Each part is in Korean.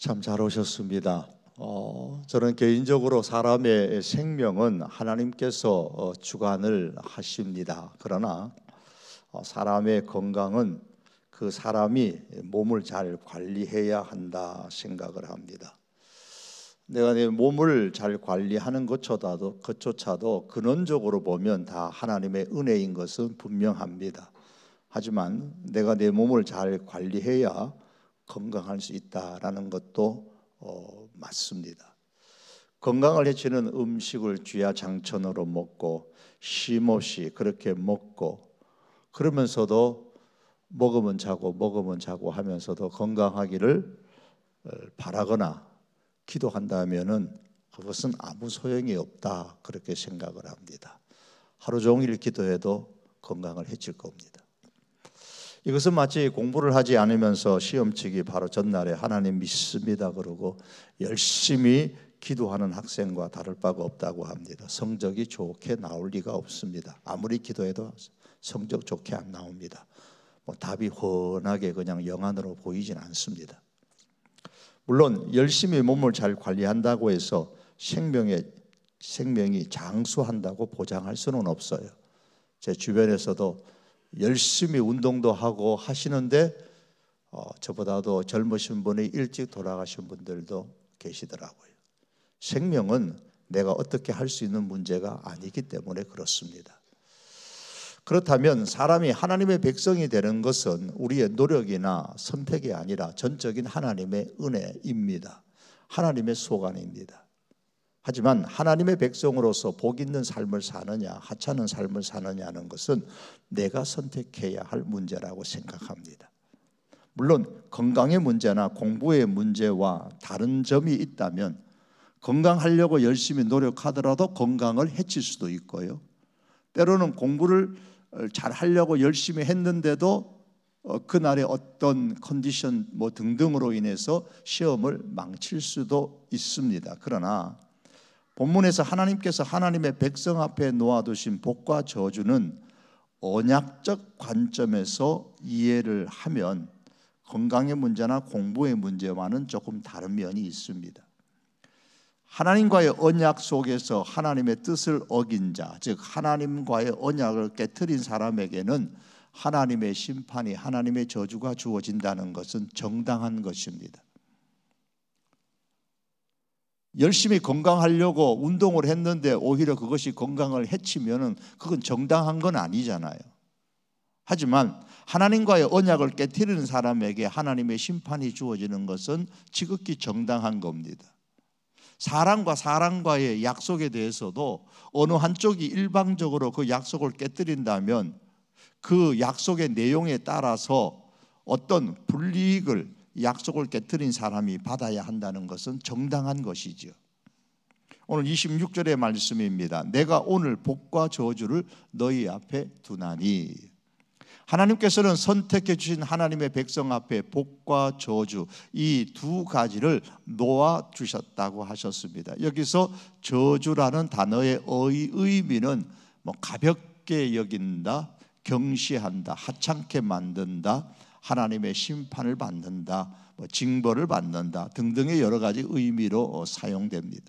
참 잘 오셨습니다. 저는 개인적으로 사람의 생명은 하나님께서 주관을 하십니다. 그러나 사람의 건강은 그 사람이 몸을 잘 관리해야 한다 생각을 합니다. 내가 내 몸을 잘 관리하는 것조차도 근원적으로 보면 다 하나님의 은혜인 것은 분명합니다. 하지만 내가 내 몸을 잘 관리해야 건강할 수 있다라는 것도 맞습니다. 건강을 해치는 음식을 쥐야장천으로 먹고 쉼없이 그렇게 먹고 그러면서도 먹으면 자고 하면서도 건강하기를 바라거나 기도한다면은 그것은 아무 소용이 없다 그렇게 생각을 합니다. 하루 종일 기도해도 건강을 해칠 겁니다. 이것은 마치 공부를 하지 않으면서 시험 치기 바로 전날에 하나님 믿습니다 그러고 열심히 기도하는 학생과 다를 바가 없다고 합니다. 성적이 좋게 나올 리가 없습니다. 아무리 기도해도 성적 좋게 안 나옵니다. 답이 훤하게 그냥 영안으로 보이진 않습니다. 물론 열심히 몸을 잘 관리한다고 해서 생명이 장수한다고 보장할 수는 없어요. 제 주변에서도 열심히 운동도 하고 하시는데 저보다도 젊으신 분이 일찍 돌아가신 분들도 계시더라고요. 생명은 내가 어떻게 할 수 있는 문제가 아니기 때문에 그렇습니다. 그렇다면 사람이 하나님의 백성이 되는 것은 우리의 노력이나 선택이 아니라 전적인 하나님의 은혜입니다. 하나님의 소관입니다. 하지만 하나님의 백성으로서 복 있는 삶을 사느냐 하찮은 삶을 사느냐는 것은 내가 선택해야 할 문제라고 생각합니다. 물론 건강의 문제나 공부의 문제와 다른 점이 있다면 건강하려고 열심히 노력하더라도 건강을 해칠 수도 있고요. 때로는 공부를 잘 하려고 열심히 했는데도 그날의 어떤 컨디션 등등으로 인해서 시험을 망칠 수도 있습니다. 그러나 본문에서 하나님께서 하나님의 백성 앞에 놓아두신 복과 저주는 언약적 관점에서 이해를 하면 건강의 문제나 공부의 문제와는 조금 다른 면이 있습니다. 하나님과의 언약 속에서 하나님의 뜻을 어긴 자, 즉 하나님과의 언약을 깨트린 사람에게는 하나님의 심판이, 하나님의 저주가 주어진다는 것은 정당한 것입니다. 열심히 건강하려고 운동을 했는데 오히려 그것이 건강을 해치면은 그건 정당한 건 아니잖아요. 하지만 하나님과의 언약을 깨트리는 사람에게 하나님의 심판이 주어지는 것은 지극히 정당한 겁니다. 사람과 사람과의 약속에 대해서도 어느 한쪽이 일방적으로 그 약속을 깨트린다면 그 약속의 내용에 따라서 어떤 불이익을 약속을 깨트린 사람이 받아야 한다는 것은 정당한 것이죠. 오늘 26절의 말씀입니다. 내가 오늘 복과 저주를 너희 앞에 두나니. 하나님께서는 선택해 주신 하나님의 백성 앞에 복과 저주 이 두 가지를 놓아 주셨다고 하셨습니다. 여기서 저주라는 단어의 의미는 가볍게 여긴다, 경시한다, 하찮게 만든다, 하나님의 심판을 받는다, 징벌을 받는다 등등의 여러 가지 의미로 사용됩니다.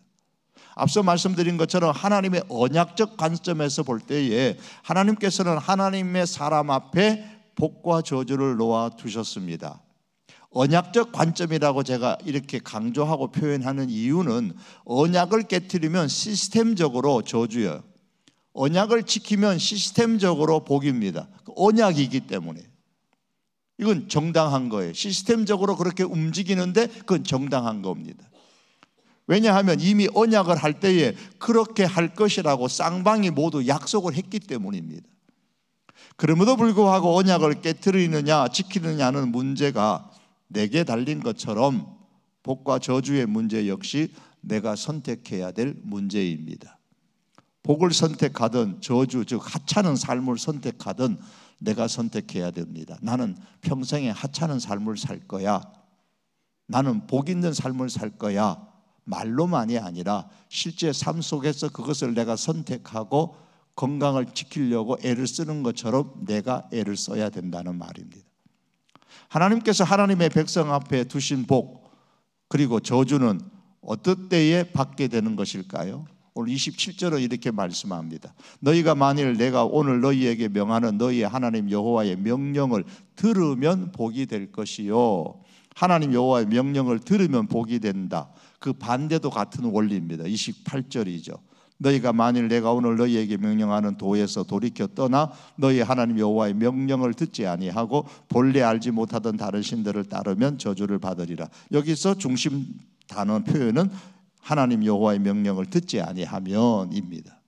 앞서 말씀드린 것처럼 하나님의 언약적 관점에서 볼 때에 하나님께서는 하나님의 사람 앞에 복과 저주를 놓아 두셨습니다. 언약적 관점이라고 제가 이렇게 강조하고 표현하는 이유는 언약을 깨트리면 시스템적으로 저주예요. 언약을 지키면 시스템적으로 복입니다. 언약이기 때문에 이건 정당한 거예요. 시스템적으로 그렇게 움직이는데 그건 정당한 겁니다. 왜냐하면 이미 언약을 할 때에 그렇게 할 것이라고 쌍방이 모두 약속을 했기 때문입니다. 그럼에도 불구하고 언약을 깨트리느냐 지키느냐는 문제가 내게 달린 것처럼 복과 저주의 문제 역시 내가 선택해야 될 문제입니다. 복을 선택하든 저주 즉 하찮은 삶을 선택하든 내가 선택해야 됩니다. 나는 평생에 하찮은 삶을 살 거야. 나는 복 있는 삶을 살 거야. 말로만이 아니라 실제 삶 속에서 그것을 내가 선택하고 건강을 지키려고 애를 쓰는 것처럼 내가 애를 써야 된다는 말입니다. 하나님께서 하나님의 백성 앞에 두신 복, 그리고 저주는 어떤 때에 받게 되는 것일까요? 오늘 27절은 이렇게 말씀합니다. 너희가 만일 내가 오늘 너희에게 명하는 너희의 하나님 여호와의 명령을 들으면 복이 될 것이요. 하나님 여호와의 명령을 들으면 복이 된다. 그 반대도 같은 원리입니다. 28절이죠. 너희가 만일 내가 오늘 너희에게 명령하는 도에서 돌이켜 떠나 너희 하나님 여호와의 명령을 듣지 아니하고 본래 알지 못하던 다른 신들을 따르면 저주를 받으리라. 여기서 중심 단어 표현은 하나님 여호와의 명령을 듣지 아니하면입니다.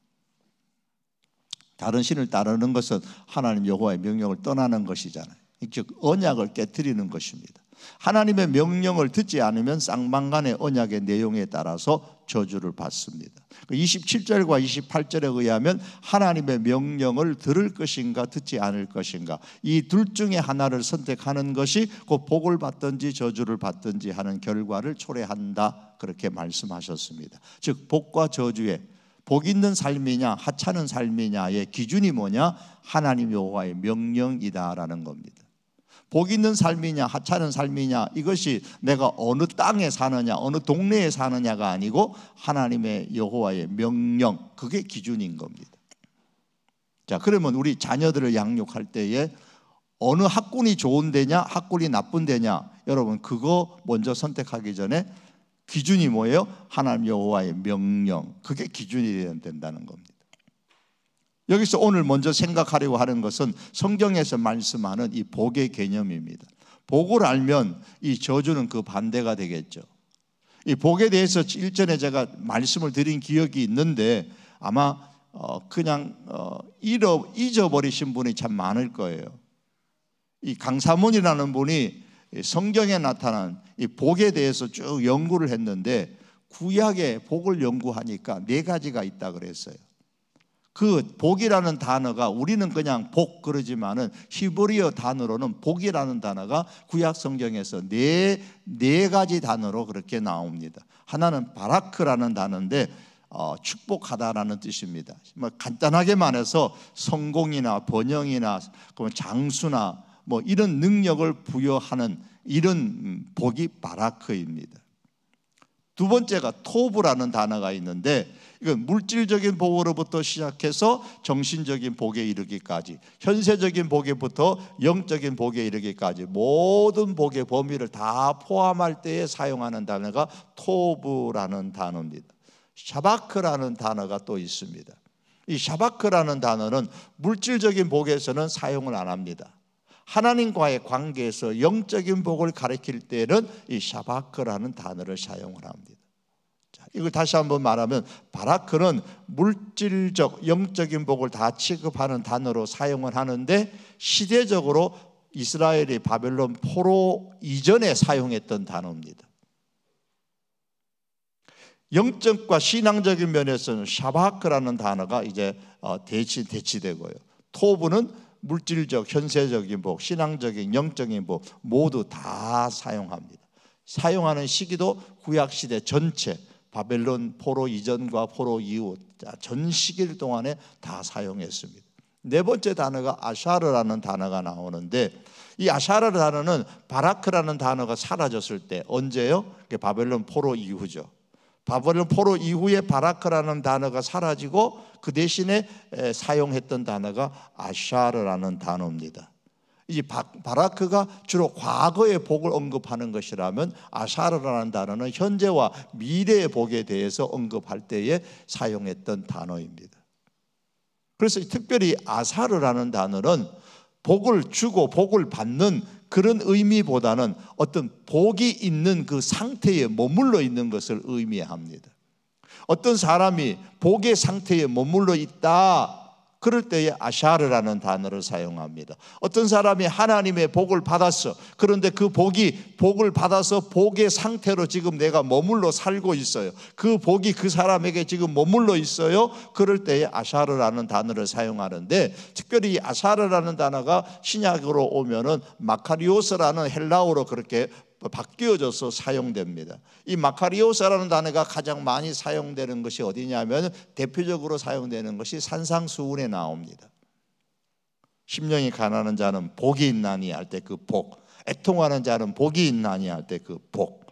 다른 신을 따르는 것은 하나님 여호와의 명령을 떠나는 것이잖아요. 즉 언약을 깨트리는 것입니다. 하나님의 명령을 듣지 않으면 쌍방간의 언약의 내용에 따라서 저주를 받습니다. 27절과 28절에 의하면 하나님의 명령을 들을 것인가 듣지 않을 것인가, 이 둘 중에 하나를 선택하는 것이 그 복을 받든지 저주를 받든지 하는 결과를 초래한다, 그렇게 말씀하셨습니다. 즉 복과 저주의, 복 있는 삶이냐 하찮은 삶이냐의 기준이 뭐냐? 하나님 여호와의 명령이다라는 겁니다. 복 있는 삶이냐 하찮은 삶이냐, 이것이 내가 어느 땅에 사느냐 어느 동네에 사느냐가 아니고 하나님의 여호와의 명령, 그게 기준인 겁니다. 자, 그러면 우리 자녀들을 양육할 때에 어느 학군이 좋은 데냐 학군이 나쁜 데냐, 여러분 그거 먼저 선택하기 전에 기준이 뭐예요? 하나님 여호와의 명령, 그게 기준이 된다는 겁니다. 여기서 오늘 먼저 생각하려고 하는 것은 성경에서 말씀하는 이 복의 개념입니다. 복을 알면 이 저주는 그 반대가 되겠죠. 이 복에 대해서 일전에 제가 말씀을 드린 기억이 있는데 아마 그냥 잊어버리신 분이 참 많을 거예요. 이 강사문이라는 분이 성경에 나타난 이 복에 대해서 쭉 연구를 했는데 구약의 복을 연구하니까 4가지가 있다 그랬어요. 그 복이라는 단어가 우리는 그냥 복 그러지만은 히브리어 단어로는 복이라는 단어가 구약 성경에서 네 가지 단어로 그렇게 나옵니다. 하나는 바라크라는 단어인데 축복하다라는 뜻입니다. 간단하게 말해서 성공이나 번영이나 장수나 뭐 이런 능력을 부여하는 이런 복이 바라크입니다. 두 번째가 토브라는 단어가 있는데 이건 물질적인 복으로부터 시작해서 정신적인 복에 이르기까지, 현세적인 복에부터 영적인 복에 이르기까지 모든 복의 범위를 다 포함할 때에 사용하는 단어가 토브라는 단어입니다. 샤바크라는 단어가 또 있습니다. 이 샤바크라는 단어는 물질적인 복에서는 사용을 안 합니다. 하나님과의 관계에서 영적인 복을 가리킬 때는 이 샤바크라는 단어를 사용을 합니다. 자, 이걸 다시 한번 말하면 바라크는 물질적 영적인 복을 다 취급하는 단어로 사용을 하는데 시대적으로 이스라엘이 바벨론 포로 이전에 사용했던 단어입니다. 영적과 신앙적인 면에서는 샤바크라는 단어가 이제 대치되고요. 토브는 물질적, 현세적인 복, 신앙적인, 영적인 복 모두 다 사용합니다. 사용하는 시기도 구약시대 전체, 바벨론 포로 이전과 포로 이후 전 시기 동안에 다 사용했습니다. 네 번째 단어가 아샤르라는 단어가 나오는데 이 아샤르 단어는 바라크라는 단어가 사라졌을 때, 언제요? 바벨론 포로 이후죠. 바벨론 포로 이후에 바라크라는 단어가 사라지고 그 대신에 사용했던 단어가 아샤르라는 단어입니다. 이 바라크가 주로 과거의 복을 언급하는 것이라면 아샤르라는 단어는 현재와 미래의 복에 대해서 언급할 때에 사용했던 단어입니다. 그래서 특별히 아사르라는 단어는 복을 주고 복을 받는 그런 의미보다는 어떤 복이 있는 그 상태에 머물러 있는 것을 의미합니다. 어떤 사람이 복의 상태에 머물러 있다, 그럴 때에 아샤르라는 단어를 사용합니다. 어떤 사람이 하나님의 복을 받았어, 그런데 그 복을 받아서 복의 상태로 지금 내가 머물러 살고 있어요. 그 복이 그 사람에게 지금 머물러 있어요. 그럴 때에 아샤르라는 단어를 사용하는데, 특별히 이 아샤르라는 단어가 신약으로 오면은 마카리오스라는 헬라어로 그렇게 바뀌어져서 사용됩니다. 이 마카리오스라는 단어가 가장 많이 사용되는 것이 어디냐면 대표적으로 사용되는 것이 산상수훈에 나옵니다. 심령이 가난한 자는 복이 있나니 할 때 그 복, 애통하는 자는 복이 있나니 할 때 그 복,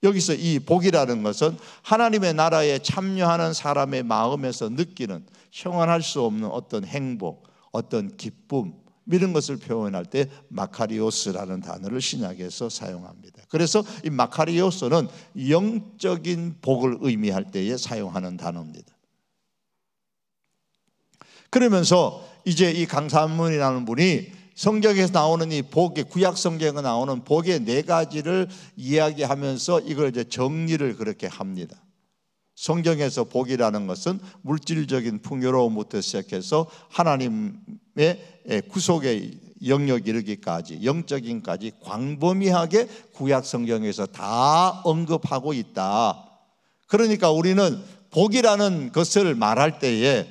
여기서 이 복이라는 것은 하나님의 나라에 참여하는 사람의 마음에서 느끼는 형언할 수 없는 어떤 행복, 어떤 기쁨, 이런 것을 표현할 때 마카리오스라는 단어를 신약에서 사용합니다. 그래서 이 마카리오스는 영적인 복을 의미할 때에 사용하는 단어입니다. 그러면서 이제 이 강산문이라는 분이 성경에서 나오는 이 복의, 구약 성경에 나오는 복의 4가지를 이야기하면서 이걸 이제 정리를 그렇게 합니다. 성경에서 복이라는 것은 물질적인 풍요로움부터 시작해서 하나님의 구속의 영역 이르기까지, 영적인까지 광범위하게 구약 성경에서 다 언급하고 있다. 그러니까 우리는 복이라는 것을 말할 때에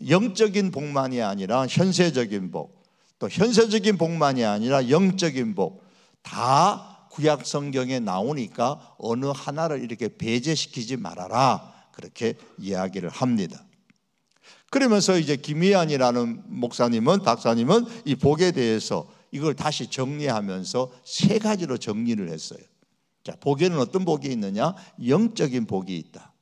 영적인 복만이 아니라 현세적인 복, 또 현세적인 복만이 아니라 영적인 복, 다 구약 성경에 나오니까 어느 하나를 이렇게 배제시키지 말아라, 그렇게 이야기를 합니다. 그러면서 이제 김희안이라는 박사님은 이 복에 대해서 이걸 다시 정리하면서 3가지로 정리를 했어요. 자, 복에는 어떤 복이 있느냐? 영적인 복이 있다.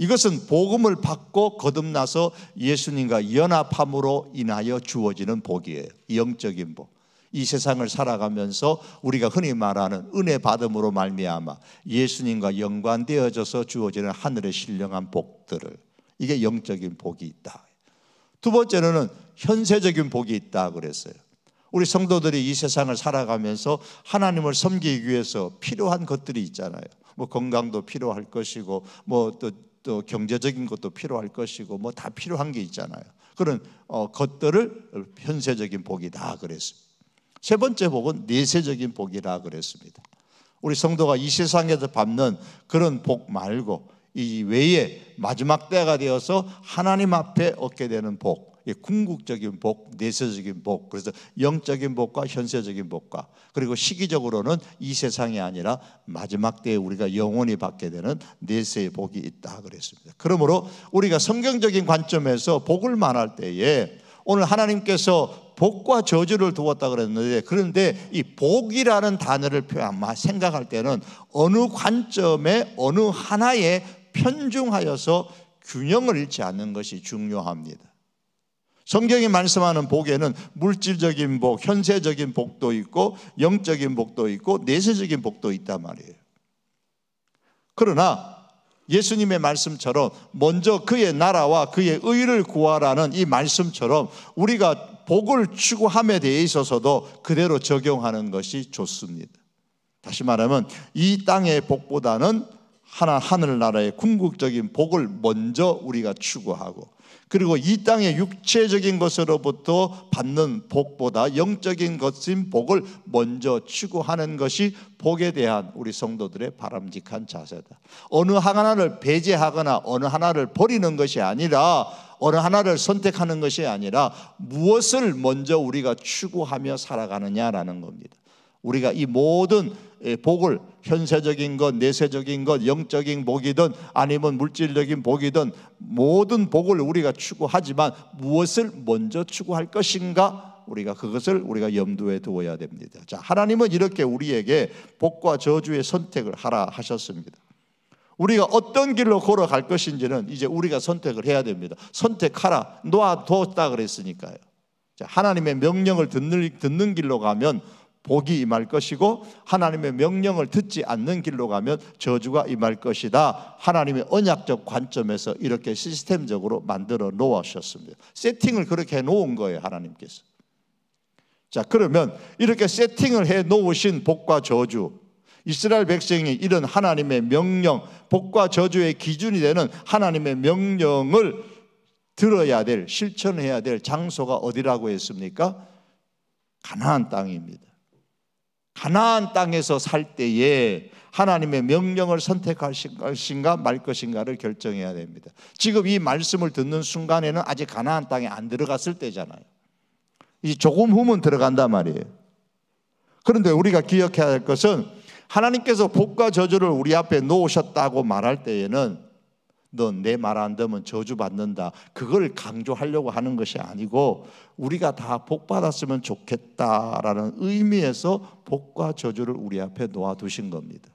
이것은 복음을 받고 거듭나서 예수님과 연합함으로 인하여 주어지는 복이에요. 영적인 복. 이 세상을 살아가면서 우리가 흔히 말하는 은혜 받음으로 말미암아 예수님과 연관되어져서 주어지는 하늘의 신령한 복들을, 이게 영적인 복이 있다. 2번째는 현세적인 복이 있다 그랬어요. 우리 성도들이 이 세상을 살아가면서 하나님을 섬기기 위해서 필요한 것들이 있잖아요. 건강도 필요할 것이고 또 경제적인 것도 필요할 것이고 다 필요한 게 있잖아요. 그런 것들을 현세적인 복이다 그랬습니다. 3번째 복은 내세적인 복이라 그랬습니다. 우리 성도가 이 세상에서 받는 그런 복 말고 이 외에 마지막 때가 되어서 하나님 앞에 얻게 되는 복, 궁극적인 복, 내세적인 복, 그래서 영적인 복과 현세적인 복과, 그리고 시기적으로는 이 세상이 아니라 마지막 때에 우리가 영원히 받게 되는 내세의 복이 있다 그랬습니다. 그러므로 우리가 성경적인 관점에서 복을 말할 때에 오늘 하나님께서 복과 저주를 두었다 그랬는데, 그런데 이 복이라는 단어를 생각할 때는 어느 관점에 어느 하나에 편중하여서 균형을 잃지 않는 것이 중요합니다. 성경이 말씀하는 복에는 물질적인 복, 현세적인 복도 있고 영적인 복도 있고 내세적인 복도 있단 말이에요. 그러나 예수님의 말씀처럼 먼저 그의 나라와 그의 의를 구하라는 이 말씀처럼 우리가 복을 추구함에 대해 있어서도 그대로 적용하는 것이 좋습니다. 다시 말하면 이 땅의 복보다는 하늘나라의 궁극적인 복을 먼저 우리가 추구하고, 그리고 이 땅의 육체적인 것으로부터 받는 복보다 영적인 것인 복을 먼저 추구하는 것이 복에 대한 우리 성도들의 바람직한 자세다. 어느 하나를 배제하거나 어느 하나를 버리는 것이 아니라, 어느 하나를 선택하는 것이 아니라 무엇을 먼저 우리가 추구하며 살아가느냐라는 겁니다. 우리가 이 모든 복을, 현세적인 것, 내세적인 것, 영적인 복이든 아니면 물질적인 복이든 모든 복을 우리가 추구하지만 무엇을 먼저 추구할 것인가, 우리가 그것을 우리가 염두에 두어야 됩니다. 자, 하나님은 이렇게 우리에게 복과 저주의 선택을 하라 하셨습니다. 우리가 어떤 길로 걸어갈 것인지는 이제 우리가 선택을 해야 됩니다. 선택하라, 놓아뒀다 그랬으니까요. 자, 하나님의 명령을 듣는 길로 가면 복이 임할 것이고, 하나님의 명령을 듣지 않는 길로 가면 저주가 임할 것이다. 하나님의 언약적 관점에서 이렇게 시스템적으로 만들어 놓으셨습니다. 세팅을 그렇게 해 놓은 거예요, 하나님께서. 자, 그러면 이렇게 세팅을 해 놓으신 복과 저주, 이스라엘 백성이 이런 하나님의 명령, 복과 저주의 기준이 되는 하나님의 명령을 들어야 될, 실천해야 될 장소가 어디라고 했습니까? 가나안 땅입니다. 가나안 땅에서 살 때에 하나님의 명령을 선택할 것인가 말 것인가를 결정해야 됩니다. 지금 이 말씀을 듣는 순간에는 아직 가나안 땅에 안 들어갔을 때잖아요. 이제 조금 후면 들어간단 말이에요. 그런데 우리가 기억해야 할 것은 하나님께서 복과 저주를 우리 앞에 놓으셨다고 말할 때에는 너 내 말 안 듣으면 저주받는다, 그걸 강조하려고 하는 것이 아니고 우리가 다 복 받았으면 좋겠다라는 의미에서 복과 저주를 우리 앞에 놓아두신 겁니다.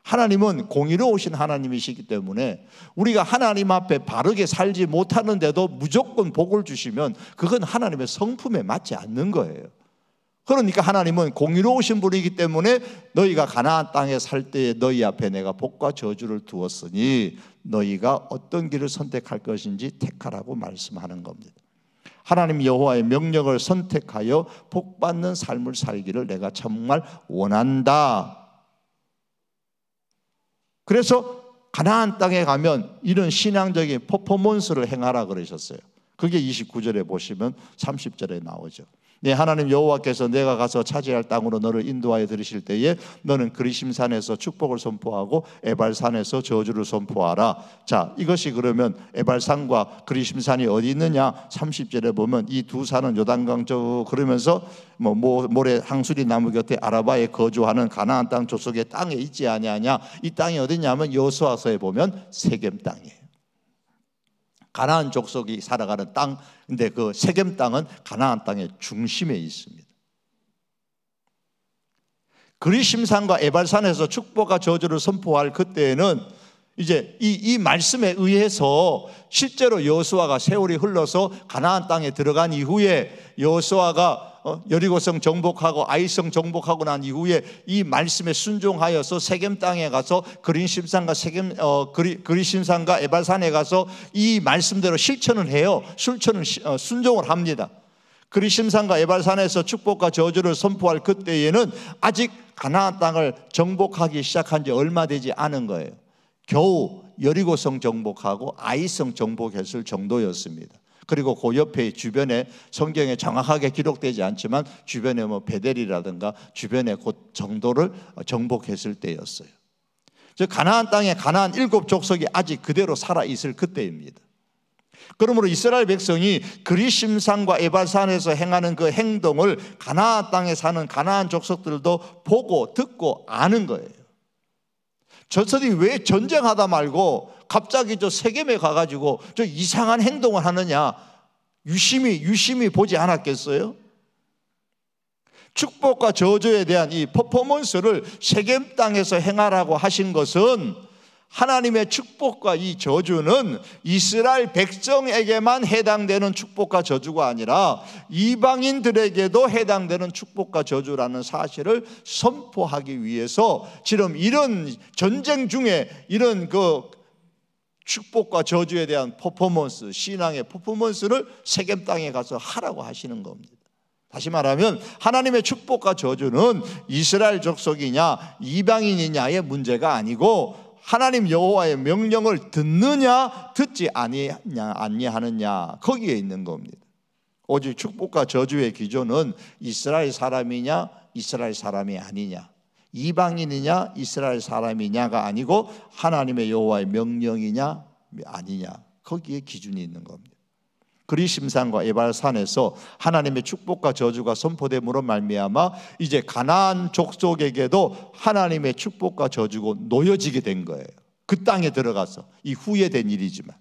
하나님은 공의로우신 하나님이시기 때문에 우리가 하나님 앞에 바르게 살지 못하는데도 무조건 복을 주시면 그건 하나님의 성품에 맞지 않는 거예요. 그러니까 하나님은 공의로우신 분이기 때문에 너희가 가나안 땅에 살 때에 너희 앞에 내가 복과 저주를 두었으니 너희가 어떤 길을 선택할 것인지 택하라고 말씀하는 겁니다. 하나님 여호와의 명령을 선택하여 복받는 삶을 살기를 내가 정말 원한다. 그래서 가나안 땅에 가면 이런 신앙적인 퍼포먼스를 행하라 그러셨어요. 그게 29절에 보시면 30절에 나오죠. 네, 하나님 여호와께서 내가 가서 차지할 땅으로 너를 인도하여 들이실 때에 너는 그리심산에서 축복을 선포하고 에발산에서 저주를 선포하라. 자, 이것이 그러면 에발산과 그리심산이 어디 있느냐? 30절에 보면 이 두 산은 요단강 저 그러면서 모래 항수리 나무 곁에 아라바에 거주하는 가나안 땅 족속의 땅에 있지 아니하냐? 이 땅이 어디냐면 여호수아서에 보면 세겜 땅이에요. 가나안 족속이 살아가는 땅, 근데 그 세겜 땅은 가나안 땅의 중심에 있습니다. 그리심산과 에발산에서 축복과 저주를 선포할 그때에는 이제 이 말씀에 의해서 실제로 여호수아가 세월이 흘러서 가나안 땅에 들어간 이후에 여호수아가 여리고성 정복하고 아이성 정복하고 난 이후에 이 말씀에 순종하여서 세겜 땅에 가서 그리심산과 그리심산과 에발산에 가서 이 말씀대로 실천을 해요. 순종을 합니다. 그리심산과 에발산에서 축복과 저주를 선포할 그때에는 아직 가나안 땅을 정복하기 시작한 지 얼마 되지 않은 거예요. 겨우 여리고성 정복하고 아이성 정복했을 정도였습니다. 그리고 그 옆에 주변에 성경에 정확하게 기록되지 않지만 주변에 베델이라든가 주변에 그 정도를 정복했을 때였어요. 즉 가나안 땅에 가나안 7족속이 아직 그대로 살아있을 그때입니다. 그러므로 이스라엘 백성이 그리심산과 에발산에서 행하는 그 행동을 가나안 땅에 사는 가나안 족속들도 보고 듣고 아는 거예요. 저들이 왜 전쟁하다 말고 갑자기 저 세겜에 가가지고 저 이상한 행동을 하느냐? 유심히 보지 않았겠어요? 축복과 저주에 대한 이 퍼포먼스를 세겜 땅에서 행하라고 하신 것은 하나님의 축복과 이 저주는 이스라엘 백성에게만 해당되는 축복과 저주가 아니라 이방인들에게도 해당되는 축복과 저주라는 사실을 선포하기 위해서 지금 이런 전쟁 중에 이런 그 축복과 저주에 대한 퍼포먼스, 신앙의 퍼포먼스를 세겜 땅에 가서 하라고 하시는 겁니다. 다시 말하면 하나님의 축복과 저주는 이스라엘 족속이냐 이방인이냐의 문제가 아니고 하나님 여호와의 명령을 듣느냐 듣지 아니하느냐 거기에 있는 겁니다. 오직 축복과 저주의 기준은 이스라엘 사람이냐 이스라엘 사람이 아니냐, 이방인이냐 이스라엘 사람이냐가 아니고 하나님의 여호와의 명령이냐 아니냐 거기에 기준이 있는 겁니다. 그리심산과 에발산에서 하나님의 축복과 저주가 선포됨으로 말미암아 이제 가나안 족속에게도 하나님의 축복과 저주가 놓여지게 된 거예요. 그 땅에 들어가서 이 후에 된 일이지만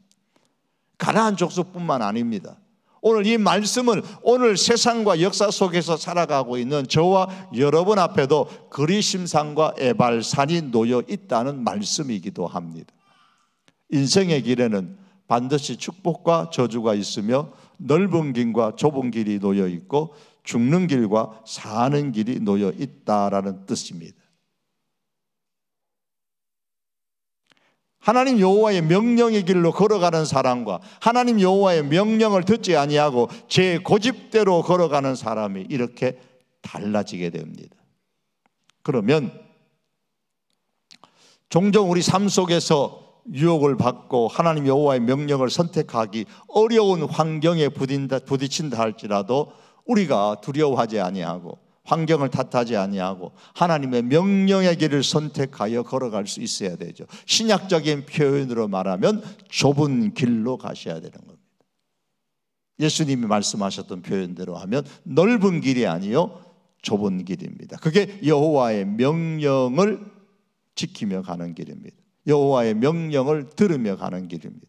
가나안 족속뿐만 아닙니다. 오늘 이 말씀은 오늘 세상과 역사 속에서 살아가고 있는 저와 여러분 앞에도 그리심산과 에발산이 놓여 있다는 말씀이기도 합니다. 인생의 길에는 반드시 축복과 저주가 있으며 넓은 길과 좁은 길이 놓여 있고 죽는 길과 사는 길이 놓여 있다라는 뜻입니다. 하나님 여호와의 명령의 길로 걸어가는 사람과 하나님 여호와의 명령을 듣지 아니하고 제 고집대로 걸어가는 사람이 이렇게 달라지게 됩니다. 그러면 종종 우리 삶 속에서 유혹을 받고 하나님 여호와의 명령을 선택하기 어려운 환경에 부딪힌다 할지라도 우리가 두려워하지 아니하고 환경을 탓하지 아니하고 하나님의 명령의 길을 선택하여 걸어갈 수 있어야 되죠. 신약적인 표현으로 말하면 좁은 길로 가셔야 되는 겁니다. 예수님이 말씀하셨던 표현대로 하면 넓은 길이 아니요 좁은 길입니다. 그게 여호와의 명령을 지키며 가는 길입니다. 여호와의 명령을 들으며 가는 길입니다.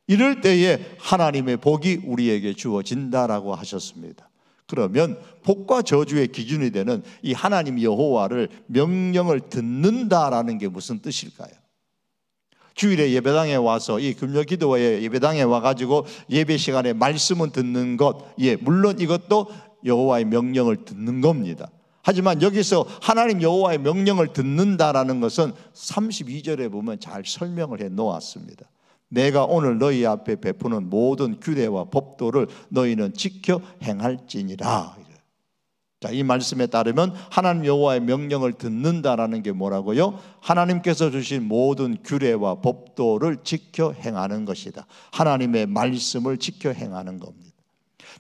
이럴 때에 하나님의 복이 우리에게 주어진다라고 하셨습니다. 그러면 복과 저주의 기준이 되는 이 하나님 여호와를 명령을 듣는다라는 게 무슨 뜻일까요? 주일에 예배당에 와서 이 금요기도회 예배당에 와가지고 예배 시간에 말씀을 듣는 것, 물론 이것도 여호와의 명령을 듣는 겁니다. 하지만 여기서 하나님 여호와의 명령을 듣는다라는 것은 32절에 보면 잘 설명을 해 놓았습니다. 내가 오늘 너희 앞에 베푸는 모든 규례와 법도를 너희는 지켜 행할지니라. 자, 이 말씀에 따르면 하나님 여호와의 명령을 듣는다라는 게 뭐라고요? 하나님께서 주신 모든 규례와 법도를 지켜 행하는 것이다. 하나님의 말씀을 지켜 행하는 겁니다.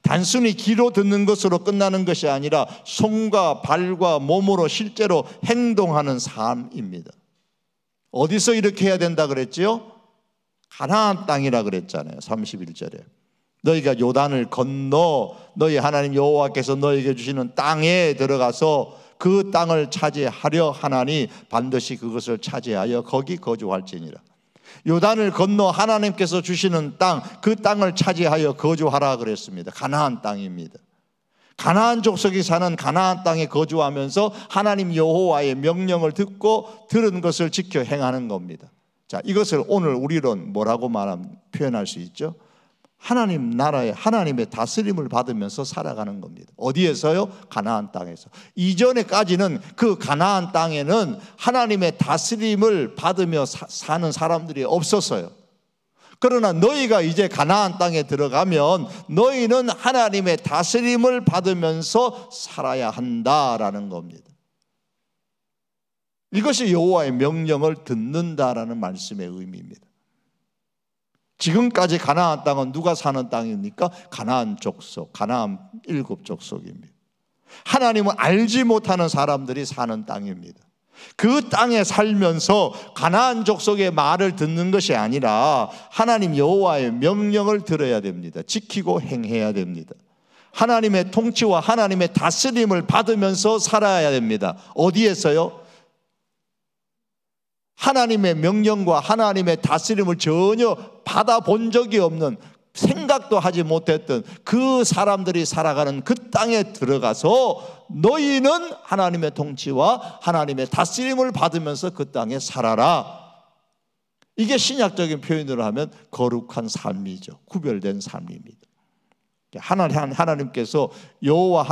단순히 귀로 듣는 것으로 끝나는 것이 아니라 손과 발과 몸으로 실제로 행동하는 삶입니다. 어디서 이렇게 해야 된다 그랬지요? 가나안 땅이라 그랬잖아요. 31절에 너희가 요단을 건너 너희 하나님 여호와께서 너희에게 주시는 땅에 들어가서 그 땅을 차지하려 하나니 반드시 그것을 차지하여 거기 거주할지니라. 요단을 건너 하나님께서 주시는 땅, 그 땅을 차지하여 거주하라 그랬습니다. 가나안 땅입니다. 가나안 족속이 사는 가나안 땅에 거주하면서 하나님 여호와의 명령을 듣고 들은 것을 지켜 행하는 겁니다. 자, 이것을 오늘 우리론 뭐라고 표현할 수 있죠? 하나님 나라의 하나님의 다스림을 받으면서 살아가는 겁니다. 어디에서요? 가나안 땅에서. 이전에까지는 그 가나안 땅에는 하나님의 다스림을 받으며 사는 사람들이 없었어요. 그러나 너희가 이제 가나안 땅에 들어가면 너희는 하나님의 다스림을 받으면서 살아야 한다라는 겁니다. 이것이 여호와의 명령을 듣는다라는 말씀의 의미입니다. 지금까지 가나안 땅은 누가 사는 땅입니까? 가나안 족속, 가나안 7족속입니다. 하나님을 알지 못하는 사람들이 사는 땅입니다. 그 땅에 살면서 가나안 족속의 말을 듣는 것이 아니라 하나님 여호와의 명령을 들어야 됩니다. 지키고 행해야 됩니다. 하나님의 통치와 하나님의 다스림을 받으면서 살아야 됩니다. 어디에서요? 하나님의 명령과 하나님의 다스림을 전혀 받아본 적이 없는, 생각도 하지 못했던 그 사람들이 살아가는 그 땅에 들어가서 너희는 하나님의 통치와 하나님의 다스림을 받으면서 그 땅에 살아라. 이게 신약적인 표현으로 하면 거룩한 삶이죠. 구별된 삶입니다. 하나님께서 여호와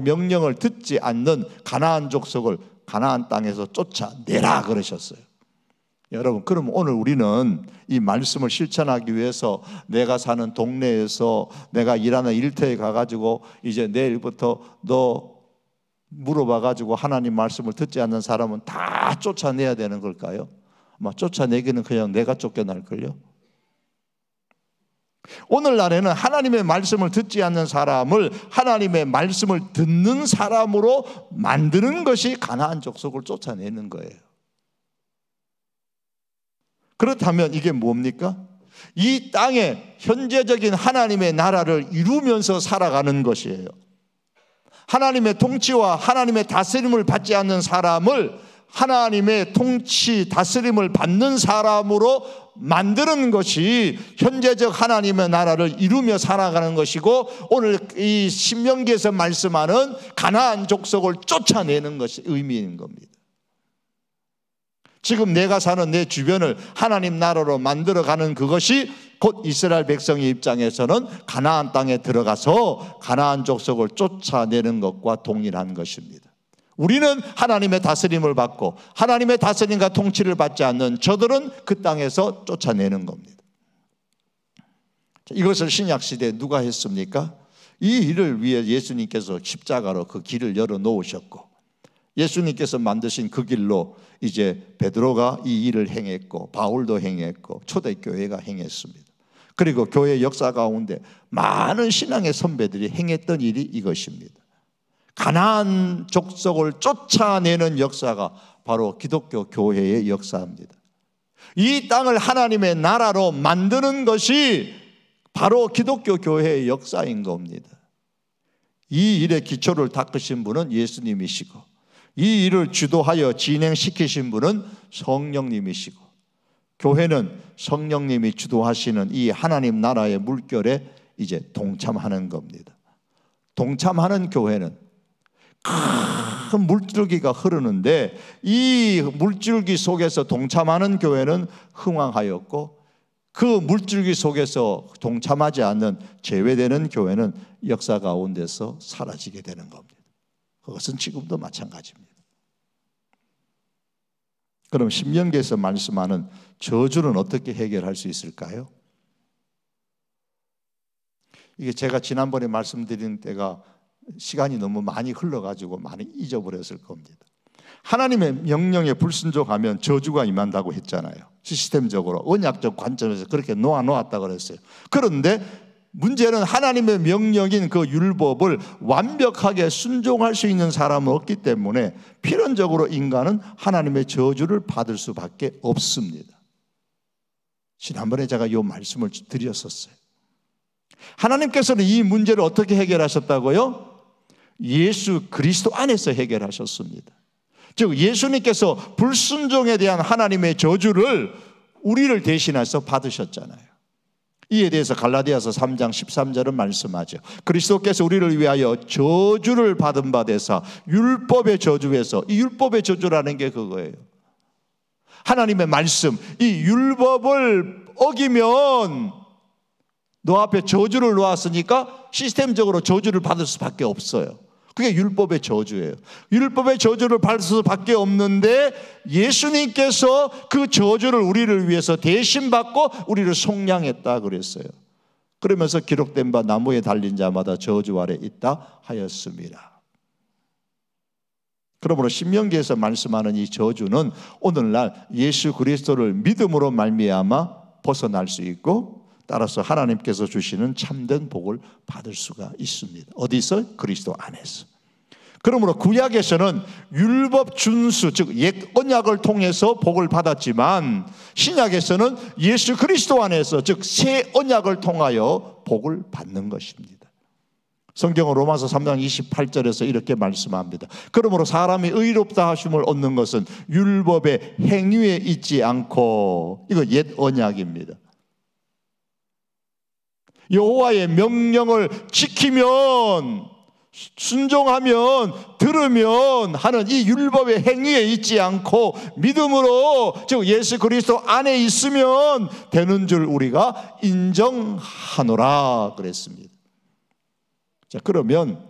명령을 듣지 않는 가나안 족속을 가나안 땅에서 쫓아내라 그러셨어요. 여러분, 그럼 오늘 우리는 이 말씀을 실천하기 위해서 내가 사는 동네에서 내가 일하는 일터에 가가지고 이제 내일부터 너 물어봐가지고 하나님 말씀을 듣지 않는 사람은 다 쫓아내야 되는 걸까요? 아마 쫓아내기는 그냥 내가 쫓겨날걸요. 오늘날에는 하나님의 말씀을 듣지 않는 사람을 하나님의 말씀을 듣는 사람으로 만드는 것이 가나안 족속을 쫓아내는 거예요. 그렇다면 이게 뭡니까? 이 땅에 현재적인 하나님의 나라를 이루면서 살아가는 것이에요. 하나님의 통치와 하나님의 다스림을 받지 않는 사람을 하나님의 통치, 다스림을 받는 사람으로 만드는 것이 현재적 하나님의 나라를 이루며 살아가는 것이고, 오늘 이 신명기에서 말씀하는 가나안 족속을 쫓아내는 것이 의미인 겁니다. 지금 내가 사는 내 주변을 하나님 나라로 만들어가는 그것이 곧 이스라엘 백성의 입장에서는 가나안 땅에 들어가서 가나안 족속을 쫓아내는 것과 동일한 것입니다. 우리는 하나님의 다스림을 받고 하나님의 다스림과 통치를 받지 않는 저들은 그 땅에서 쫓아내는 겁니다. 이것을 신약시대에 누가 했습니까? 이 일을 위해 예수님께서 십자가로 그 길을 열어놓으셨고, 예수님께서 만드신 그 길로 이제 베드로가 이 일을 행했고, 바울도 행했고, 초대교회가 행했습니다. 그리고 교회 역사 가운데 많은 신앙의 선배들이 행했던 일이 이것입니다. 가나안 족속을 쫓아내는 역사가 바로 기독교 교회의 역사입니다. 이 땅을 하나님의 나라로 만드는 것이 바로 기독교 교회의 역사인 겁니다. 이 일의 기초를 닦으신 분은 예수님이시고, 이 일을 주도하여 진행시키신 분은 성령님이시고, 교회는 성령님이 주도하시는 이 하나님 나라의 물결에 이제 동참하는 겁니다. 동참하는 교회는 큰 물줄기가 흐르는데, 이 물줄기 속에서 동참하는 교회는 흥왕하였고, 그 물줄기 속에서 동참하지 않는 제외되는 교회는 역사 가운데서 사라지게 되는 겁니다. 그것은 지금도 마찬가지입니다. 그럼 신명기에서 말씀하는 저주는 어떻게 해결할 수 있을까요? 이게 제가 지난번에 말씀드린 때가 시간이 너무 많이 흘러가지고 많이 잊어버렸을 겁니다. 하나님의 명령에 불순종하면 저주가 임한다고 했잖아요. 시스템적으로 언약적 관점에서 그렇게 놓았다고 그랬어요. 그런데 문제는 하나님의 명령인 그 율법을 완벽하게 순종할 수 있는 사람은 없기 때문에 필연적으로 인간은 하나님의 저주를 받을 수밖에 없습니다. 지난번에 제가 이 말씀을 드렸었어요. 하나님께서는 이 문제를 어떻게 해결하셨다고요? 예수 그리스도 안에서 해결하셨습니다. 즉 예수님께서 불순종에 대한 하나님의 저주를 우리를 대신해서 받으셨잖아요. 이에 대해서 갈라디아서 3장 13절은 말씀하죠. 그리스도께서 우리를 위하여 저주를 받은 바 되사 율법의 저주에서, 이 율법의 저주라는 게 그거예요. 하나님의 말씀, 이 율법을 어기면 너 앞에 저주를 놓았으니까 시스템적으로 저주를 받을 수밖에 없어요. 그게 율법의 저주예요. 율법의 저주를 받을 수밖에 없는데 예수님께서 그 저주를 우리를 위해서 대신 받고 우리를 속량했다 그랬어요. 그러면서 기록된 바 나무에 달린 자마다 저주 아래 있다 하였습니다. 그러므로 신명기에서 말씀하는 이 저주는 오늘날 예수 그리스도를 믿음으로 말미암아 벗어날 수 있고, 따라서 하나님께서 주시는 참된 복을 받을 수가 있습니다. 어디서? 그리스도 안에서. 그러므로 구약에서는 율법 준수, 즉 옛 언약을 통해서 복을 받았지만 신약에서는 예수 그리스도 안에서, 즉 새 언약을 통하여 복을 받는 것입니다. 성경은 로마서 3장 28절에서 이렇게 말씀합니다. 그러므로 사람이 의롭다 하심을 얻는 것은 율법의 행위에 있지 않고, 이거 옛 언약입니다. 여호와의 명령을 지키면, 순종하면, 들으면 하는 이 율법의 행위에 있지 않고 믿음으로, 즉 예수 그리스도 안에 있으면 되는 줄 우리가 인정하노라 그랬습니다. 자, 그러면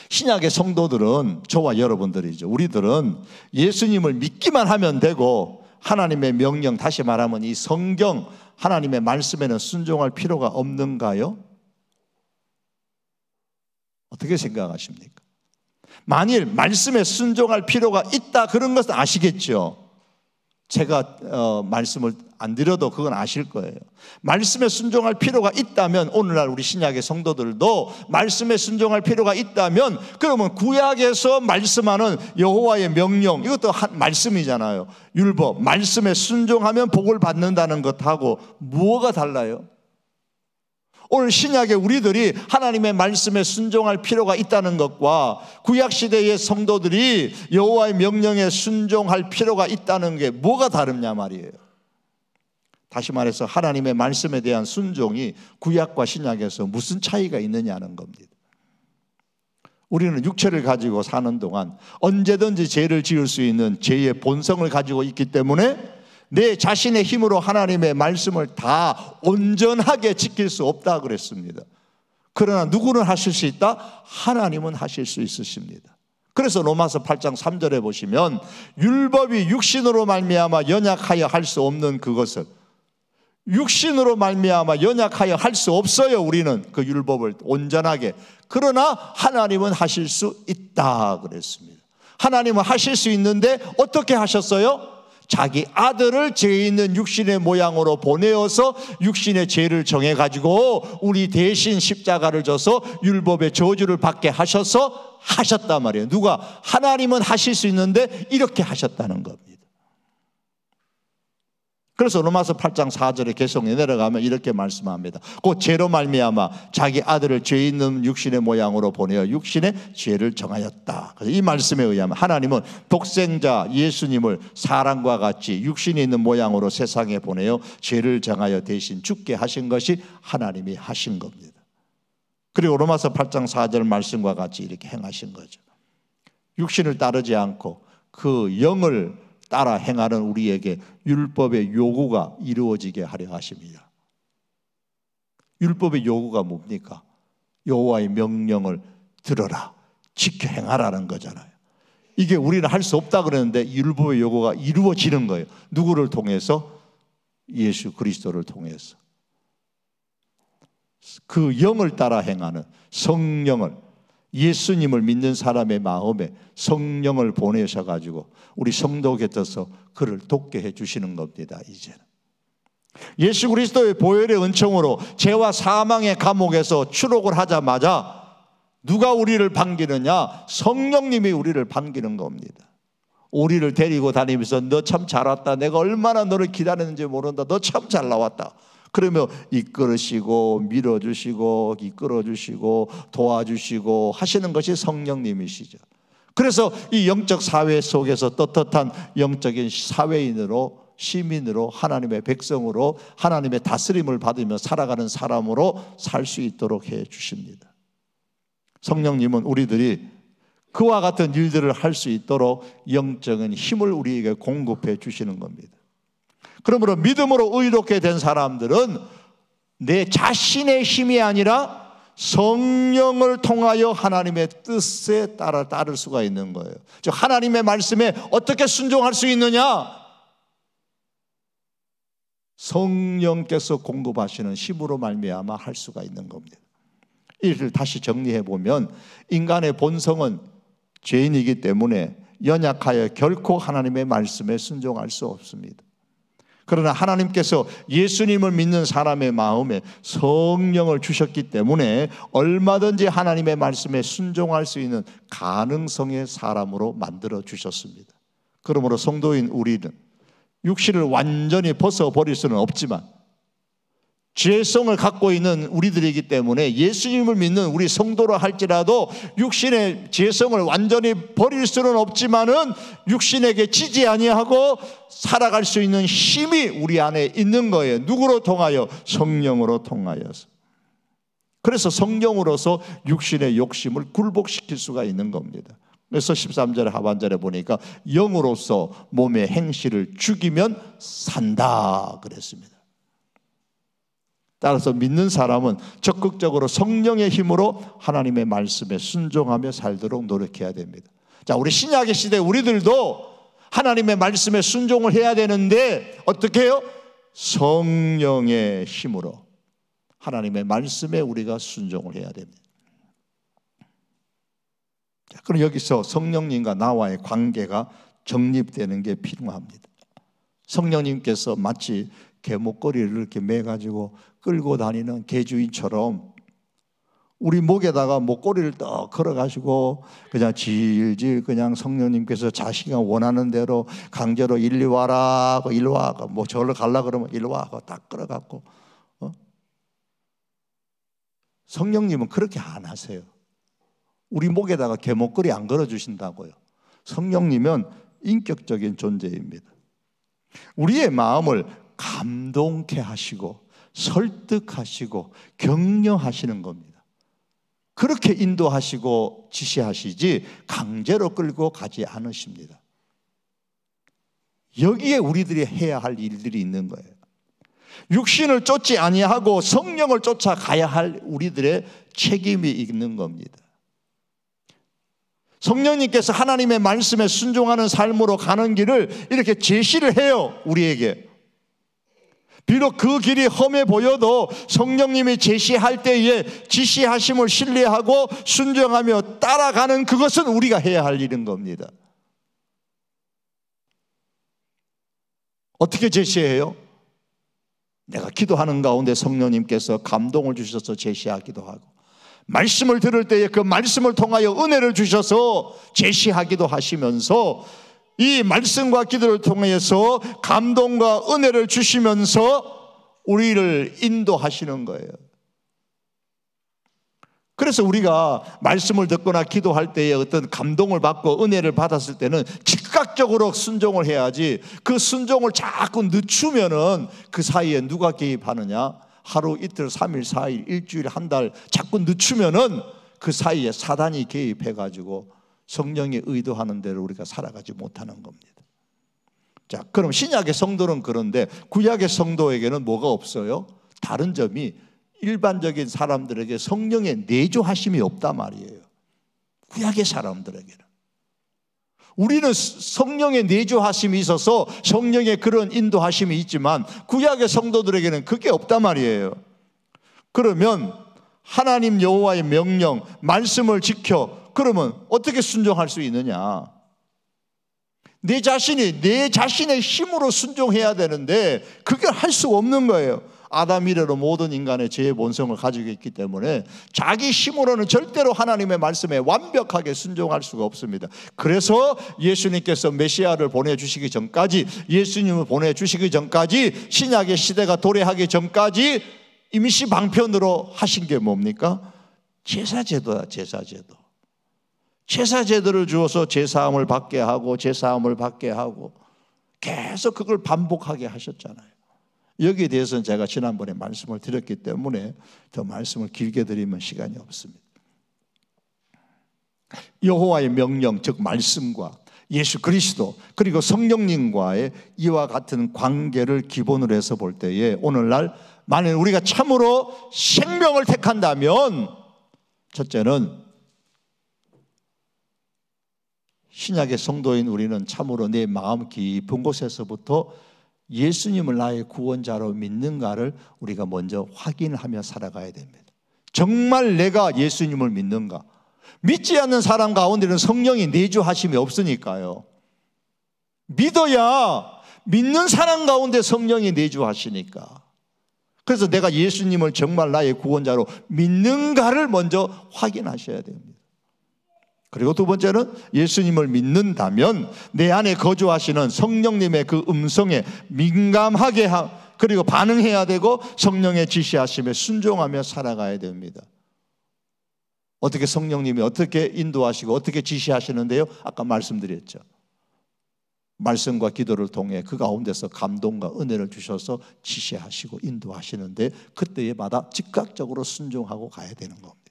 신약의 성도들은, 저와 여러분들이죠, 우리들은 예수님을 믿기만 하면 되고 하나님의 명령, 다시 말하면 이 성경 하나님의 말씀에는 순종할 필요가 없는가요? 어떻게 생각하십니까? 만일 말씀에 순종할 필요가 있다 그런 것은 아시겠죠? 제가 말씀을 안 드려도 그건 아실 거예요. 말씀에 순종할 필요가 있다면, 오늘날 우리 신약의 성도들도 말씀에 순종할 필요가 있다면, 그러면 구약에서 말씀하는 여호와의 명령, 이것도 말씀이잖아요. 율법, 말씀에 순종하면 복을 받는다는 것하고 뭐가 달라요? 오늘 신약의 우리들이 하나님의 말씀에 순종할 필요가 있다는 것과 구약시대의 성도들이 여호와의 명령에 순종할 필요가 있다는 게 뭐가 다르냐 말이에요. 다시 말해서 하나님의 말씀에 대한 순종이 구약과 신약에서 무슨 차이가 있느냐는 겁니다. 우리는 육체를 가지고 사는 동안 언제든지 죄를 지을 수 있는 죄의 본성을 가지고 있기 때문에 내 자신의 힘으로 하나님의 말씀을 다 온전하게 지킬 수 없다 그랬습니다. 그러나 누구는 하실 수 있다? 하나님은 하실 수 있으십니다. 그래서 로마서 8장 3절에 보시면 율법이 육신으로 말미암아 연약하여 할 수 없는 그것을, 육신으로 말미암아 연약하여 할 수 없어요. 우리는 그 율법을 온전하게. 그러나 하나님은 하실 수 있다 그랬습니다. 하나님은 하실 수 있는데 어떻게 하셨어요? 자기 아들을 죄 있는 육신의 모양으로 보내어서 육신의 죄를 정해가지고 우리 대신 십자가를 져서 율법의 저주를 받게 하셔서 하셨단 말이에요. 누가? 하나님은 하실 수 있는데 이렇게 하셨다는 겁니다. 그래서 로마서 8장 4절에 계속해 내려가면 이렇게 말씀합니다. 곧 죄로 말미암아 자기 아들을 죄 있는 육신의 모양으로 보내어 육신의 죄를 정하였다. 그래서 이 말씀에 의하면 하나님은 독생자 예수님을 사람과 같이 육신이 있는 모양으로 세상에 보내어 죄를 정하여 대신 죽게 하신 것이 하나님이 하신 겁니다. 그리고 로마서 8장 4절 말씀과 같이 이렇게 행하신 거죠. 육신을 따르지 않고 그 영을 따라 행하는 우리에게 율법의 요구가 이루어지게 하려 하십니다. 율법의 요구가 뭡니까? 여호와의 명령을 들어라, 지켜 행하라는 거잖아요. 이게 우리는 할 수 없다 그러는데 율법의 요구가 이루어지는 거예요. 누구를 통해서? 예수 그리스도를 통해서. 그 영을 따라 행하는 성령을, 예수님을 믿는 사람의 마음에 성령을 보내셔가지고 우리 성도 곁에서 그를 돕게 해주시는 겁니다. 이제는 예수 그리스도의 보혈의 은총으로 죄와 사망의 감옥에서 추록을 하자마자 누가 우리를 반기느냐? 성령님이 우리를 반기는 겁니다. 우리를 데리고 다니면서 너 참 잘 왔다, 내가 얼마나 너를 기다렸는지 모른다, 너 참 잘 나왔다, 그러면 이끌으시고 밀어주시고 이끌어주시고 도와주시고 하시는 것이 성령님이시죠. 그래서 이 영적 사회 속에서 떳떳한 영적인 사회인으로, 시민으로, 하나님의 백성으로, 하나님의 다스림을 받으며 살아가는 사람으로 살 수 있도록 해 주십니다. 성령님은 우리들이 그와 같은 일들을 할 수 있도록 영적인 힘을 우리에게 공급해 주시는 겁니다. 그러므로 믿음으로 의롭게 된 사람들은 내 자신의 힘이 아니라 성령을 통하여 하나님의 뜻에 따를 수가 있는 거예요. 즉 하나님의 말씀에 어떻게 순종할 수 있느냐? 성령께서 공급하시는 힘으로 말미암아 할 수가 있는 겁니다. 이를 다시 정리해 보면 인간의 본성은 죄인이기 때문에 연약하여 결코 하나님의 말씀에 순종할 수 없습니다. 그러나 하나님께서 예수님을 믿는 사람의 마음에 성령을 주셨기 때문에 얼마든지 하나님의 말씀에 순종할 수 있는 가능성의 사람으로 만들어 주셨습니다. 그러므로 성도인 우리는 육신을 완전히 벗어버릴 수는 없지만 죄성을 갖고 있는 우리들이기 때문에 예수님을 믿는 우리 성도라 할지라도 육신의 죄성을 완전히 버릴 수는 없지만은 육신에게 지지 아니하고 살아갈 수 있는 힘이 우리 안에 있는 거예요. 누구로 통하여? 성령으로 통하여서. 그래서 성령으로서 육신의 욕심을 굴복시킬 수가 있는 겁니다. 그래서 13절 하반절에 보니까 영으로서 몸의 행실을 죽이면 산다 그랬습니다. 따라서 믿는 사람은 적극적으로 성령의 힘으로 하나님의 말씀에 순종하며 살도록 노력해야 됩니다. 자, 우리 신약의 시대 우리들도 하나님의 말씀에 순종을 해야 되는데 어떻게 해요? 성령의 힘으로 하나님의 말씀에 우리가 순종을 해야 됩니다. 자, 그럼 여기서 성령님과 나와의 관계가 정립되는 게 필요합니다. 성령님께서 마치 개목걸이를 이렇게 매가지고 끌고 다니는 개주인처럼 우리 목에다가 목걸이를 딱 걸어가시고 그냥 질질 그냥 성령님께서 자신이 원하는 대로 강제로 일리 와라 하고 일로 와, 뭐 저기로 가려고 그러면 일로 와 하고 딱 끌어갖고 성령님은 그렇게 안 하세요. 우리 목에다가 개목걸이 안 걸어주신다고요. 성령님은 인격적인 존재입니다. 우리의 마음을 감동케 하시고 설득하시고 격려하시는 겁니다. 그렇게 인도하시고 지시하시지 강제로 끌고 가지 않으십니다. 여기에 우리들이 해야 할 일들이 있는 거예요. 육신을 쫓지 아니하고 성령을 쫓아가야 할 우리들의 책임이 있는 겁니다. 성령님께서 하나님의 말씀에 순종하는 삶으로 가는 길을 이렇게 제시를 해요, 우리에게. 비록 그 길이 험해 보여도 성령님이 제시할 때에 지시하심을 신뢰하고 순종하며 따라가는 그것은 우리가 해야 할 일인 겁니다. 어떻게 제시해요? 내가 기도하는 가운데 성령님께서 감동을 주셔서 제시하기도 하고, 말씀을 들을 때에 그 말씀을 통하여 은혜를 주셔서 제시하기도 하시면서 이 말씀과 기도를 통해서 감동과 은혜를 주시면서 우리를 인도하시는 거예요. 그래서 우리가 말씀을 듣거나 기도할 때에 어떤 감동을 받고 은혜를 받았을 때는 즉각적으로 순종을 해야지, 그 순종을 자꾸 늦추면은 그 사이에 누가 개입하느냐? 하루, 이틀, 3일, 4일, 일주일, 한 달 자꾸 늦추면은 그 사이에 사단이 개입해가지고 성령이 의도하는 대로 우리가 살아가지 못하는 겁니다. 자, 그럼 신약의 성도는 그런데 구약의 성도에게는 뭐가 없어요? 다른 점이 일반적인 사람들에게 성령의 내조하심이 없단 말이에요. 구약의 사람들에게는. 우리는 성령의 내조하심이 있어서 성령의 그런 인도하심이 있지만 구약의 성도들에게는 그게 없단 말이에요. 그러면 하나님 여호와의 명령, 말씀을 지켜, 그러면 어떻게 순종할 수 있느냐? 내 자신의 힘으로 순종해야 되는데 그게 할 수 없는 거예요. 아담 이래로 모든 인간의 죄의 본성을 가지고 있기 때문에 자기 힘으로는 절대로 하나님의 말씀에 완벽하게 순종할 수가 없습니다. 그래서 예수님께서 메시아를 보내주시기 전까지, 예수님을 보내주시기 전까지, 신약의 시대가 도래하기 전까지 임시 방편으로 하신 게 뭡니까? 제사제도야, 제사제도. 제사제도를 주어서 제사함을 받게 하고 제사함을 받게 하고 계속 그걸 반복하게 하셨잖아요. 여기에 대해서는 제가 지난번에 말씀을 드렸기 때문에 더 말씀을 길게 드리면 시간이 없습니다. 여호와의 명령, 즉 말씀과 예수 그리스도 그리고 성령님과의 이와 같은 관계를 기본으로 해서 볼 때에 오늘날 만약 우리가 참으로 생명을 택한다면 첫째는 신약의 성도인 우리는 참으로 내 마음 깊은 곳에서부터 예수님을 나의 구원자로 믿는가를 우리가 먼저 확인하며 살아가야 됩니다. 정말 내가 예수님을 믿는가? 믿지 않는 사람 가운데는 성령이 내주하심이 없으니까요. 믿어야 믿는 사람 가운데 성령이 내주하시니까. 그래서 내가 예수님을 정말 나의 구원자로 믿는가를 먼저 확인하셔야 됩니다. 그리고 두 번째는 예수님을 믿는다면 내 안에 거주하시는 성령님의 그 음성에 민감하게 그리고 반응해야 되고 성령의 지시하심에 순종하며 살아가야 됩니다. 어떻게 성령님이 어떻게 인도하시고 어떻게 지시하시는데요? 아까 말씀드렸죠. 말씀과 기도를 통해 그 가운데서 감동과 은혜를 주셔서 지시하시고 인도하시는데 그때마다 즉각적으로 순종하고 가야 되는 겁니다.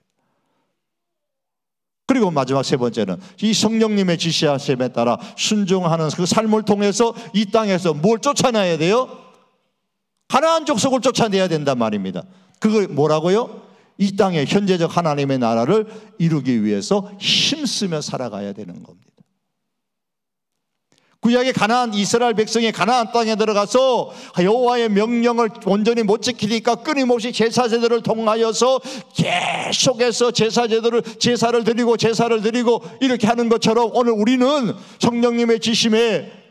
그리고 마지막 세 번째는 이 성령님의 지시하심에 따라 순종하는 그 삶을 통해서 이 땅에서 뭘 쫓아내야 돼요? 가나안 족속을 쫓아내야 된단 말입니다. 그걸 뭐라고요? 이 땅에 현재적 하나님의 나라를 이루기 위해서 힘쓰며 살아가야 되는 겁니다. 구약의 가나안, 이스라엘 백성이 가나안 땅에 들어가서 여호와의 명령을 온전히 못 지키니까 끊임없이 제사제도를 통하여서 계속해서 제사를 드리고 이렇게 하는 것처럼 오늘 우리는 성령님의 지심에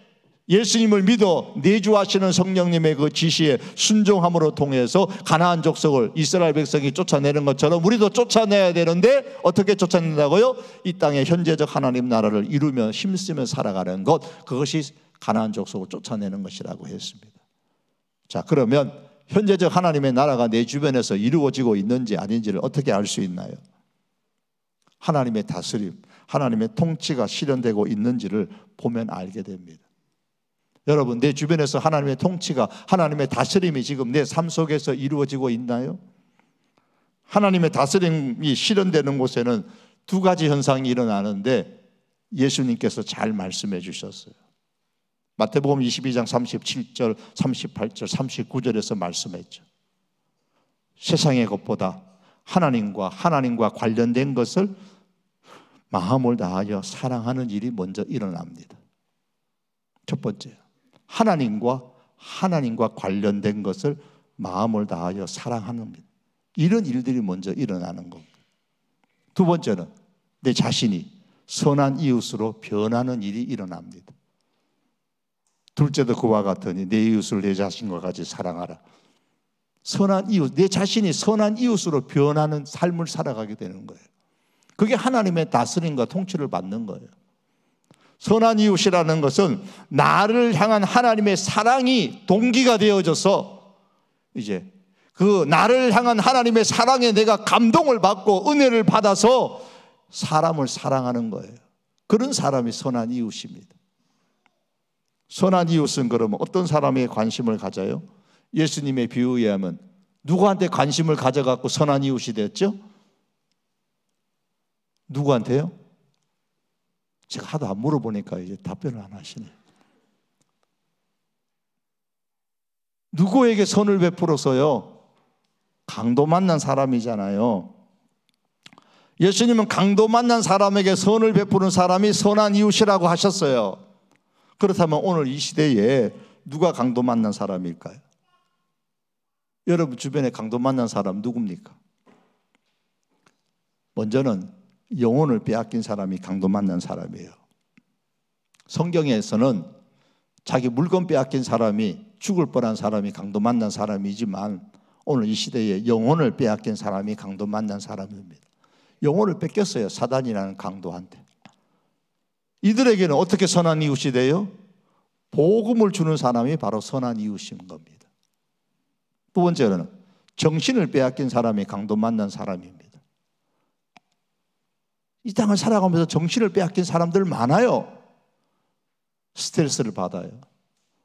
예수님을 믿어 내주하시는 성령님의 그 지시에 순종함으로 통해서 가나안 족속을 이스라엘 백성이 쫓아내는 것처럼 우리도 쫓아내야 되는데 어떻게 쫓아낸다고요? 이 땅의 현재적 하나님 나라를 이루며 힘쓰며 살아가는 것, 그것이 가나안 족속을 쫓아내는 것이라고 했습니다. 자, 그러면 현재적 하나님의 나라가 내 주변에서 이루어지고 있는지 아닌지를 어떻게 알 수 있나요? 하나님의 다스림, 하나님의 통치가 실현되고 있는지를 보면 알게 됩니다. 여러분, 내 주변에서 하나님의 통치가, 하나님의 다스림이 지금 내 삶 속에서 이루어지고 있나요? 하나님의 다스림이 실현되는 곳에는 두 가지 현상이 일어나는데 예수님께서 잘 말씀해 주셨어요. 마태복음 22장 37절, 38절, 39절에서 말씀했죠. 세상의 것보다 하나님과 관련된 것을 마음을 다하여 사랑하는 일이 먼저 일어납니다. 첫 번째요. 하나님과 관련된 것을 마음을 다하여 사랑하는 것, 이런 일들이 먼저 일어나는 겁니다. 두 번째는 내 자신이 선한 이웃으로 변하는 일이 일어납니다. 둘째도 그와 같으니 내 이웃을 내 자신과 같이 사랑하라. 선한 이웃, 내 자신이 선한 이웃으로 변하는 삶을 살아가게 되는 거예요. 그게 하나님의 다스림과 통치를 받는 거예요. 선한 이웃이라는 것은 나를 향한 하나님의 사랑이 동기가 되어져서 이제 그 나를 향한 하나님의 사랑에 내가 감동을 받고 은혜를 받아서 사람을 사랑하는 거예요. 그런 사람이 선한 이웃입니다. 선한 이웃은 그러면 어떤 사람에게 관심을 가져요? 예수님의 비유에 의하면 누구한테 관심을 가져갖고 선한 이웃이 됐죠? 누구한테요? 제가 하도 안 물어보니까 이제 답변을 안 하시네. 누구에게 선을 베풀어서요? 강도 만난 사람이잖아요. 예수님은 강도 만난 사람에게 선을 베푸는 사람이 선한 이웃이라고 하셨어요. 그렇다면 오늘 이 시대에 누가 강도 만난 사람일까요? 여러분 주변에 강도 만난 사람 누굽니까? 먼저는 영혼을 빼앗긴 사람이 강도 만난 사람이에요. 성경에서는 자기 물건 빼앗긴 사람이, 죽을 뻔한 사람이 강도 만난 사람이지만 오늘 이 시대에 영혼을 빼앗긴 사람이 강도 만난 사람입니다. 영혼을 뺏겼어요, 사단이라는 강도한테. 이들에게는 어떻게 선한 이웃이 돼요? 복음을 주는 사람이 바로 선한 이웃인 겁니다. 두 번째로는 정신을 빼앗긴 사람이 강도 만난 사람입니다. 이 땅을 살아가면서 정신을 빼앗긴 사람들 많아요. 스트레스를 받아요.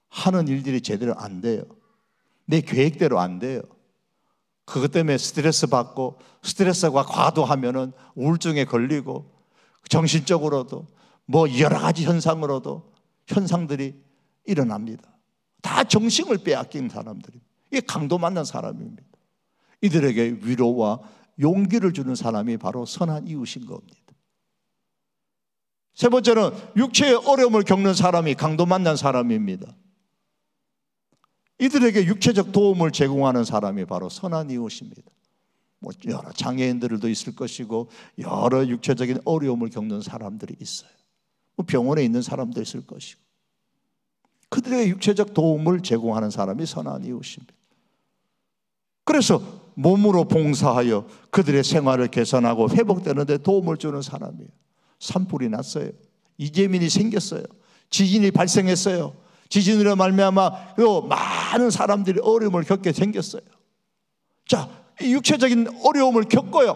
하는 일들이 제대로 안 돼요. 내 계획대로 안 돼요. 그것 때문에 스트레스 받고, 스트레스가 과도하면은 우울증에 걸리고, 정신적으로도 뭐 여러 가지 현상들이 일어납니다. 다 정신을 빼앗긴 사람들입니다. 이게 강도 만난 사람입니다. 이들에게 위로와 용기를 주는 사람이 바로 선한 이웃인 겁니다. 세 번째는 육체의 어려움을 겪는 사람이 강도 만난 사람입니다. 이들에게 육체적 도움을 제공하는 사람이 바로 선한 이웃입니다. 뭐 여러 장애인들도 있을 것이고 여러 육체적인 어려움을 겪는 사람들이 있어요. 뭐 병원에 있는 사람도 있을 것이고 그들에게 육체적 도움을 제공하는 사람이 선한 이웃입니다. 그래서 몸으로 봉사하여 그들의 생활을 개선하고 회복되는 데 도움을 주는 사람이에요. 산불이 났어요. 이재민이 생겼어요. 지진이 발생했어요. 지진으로 말미암아 많은 사람들이 어려움을 겪게 생겼어요. 자, 이 육체적인 어려움을 겪어요.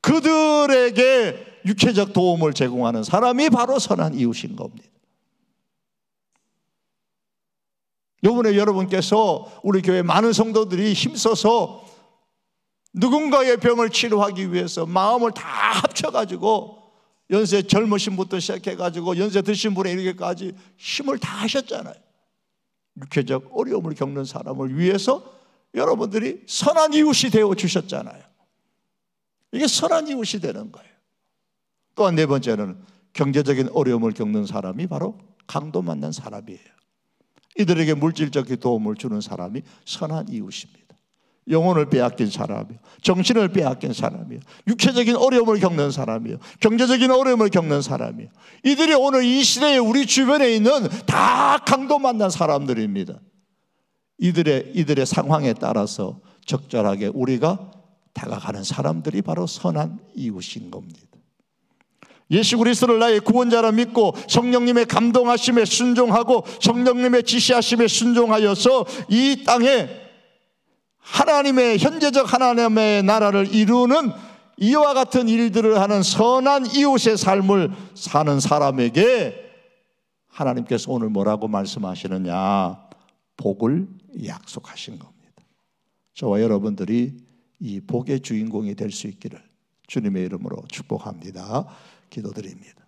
그들에게 육체적 도움을 제공하는 사람이 바로 선한 이웃인 겁니다. 이번에 여러분께서 우리 교회 많은 성도들이 힘써서 누군가의 병을 치료하기 위해서 마음을 다 합쳐가지고 연세 젊으신 분부터 시작해가지고 연세 드신 분에 이르기까지 힘을 다 하셨잖아요. 육체적 어려움을 겪는 사람을 위해서 여러분들이 선한 이웃이 되어 주셨잖아요. 이게 선한 이웃이 되는 거예요. 또한 네 번째는 경제적인 어려움을 겪는 사람이 바로 강도 만난 사람이에요. 이들에게 물질적 도움을 주는 사람이 선한 이웃입니다. 영혼을 빼앗긴 사람이요, 정신을 빼앗긴 사람이요, 육체적인 어려움을 겪는 사람이요, 경제적인 어려움을 겪는 사람이요. 이들이 오늘 이 시대에 우리 주변에 있는 다 강도 만난 사람들입니다. 이들의 상황에 따라서 적절하게 우리가 다가가는 사람들이 바로 선한 이웃인 겁니다. 예수 그리스도를 나의 구원자라 믿고 성령님의 감동하심에 순종하고 성령님의 지시하심에 순종하여서 이 땅에 하나님의 현재적 하나님의 나라를 이루는 이와 같은 일들을 하는 선한 이웃의 삶을 사는 사람에게 하나님께서 오늘 뭐라고 말씀하시느냐? 복을 약속하신 겁니다. 저와 여러분들이 이 복의 주인공이 될 수 있기를 주님의 이름으로 축복합니다. 기도드립니다.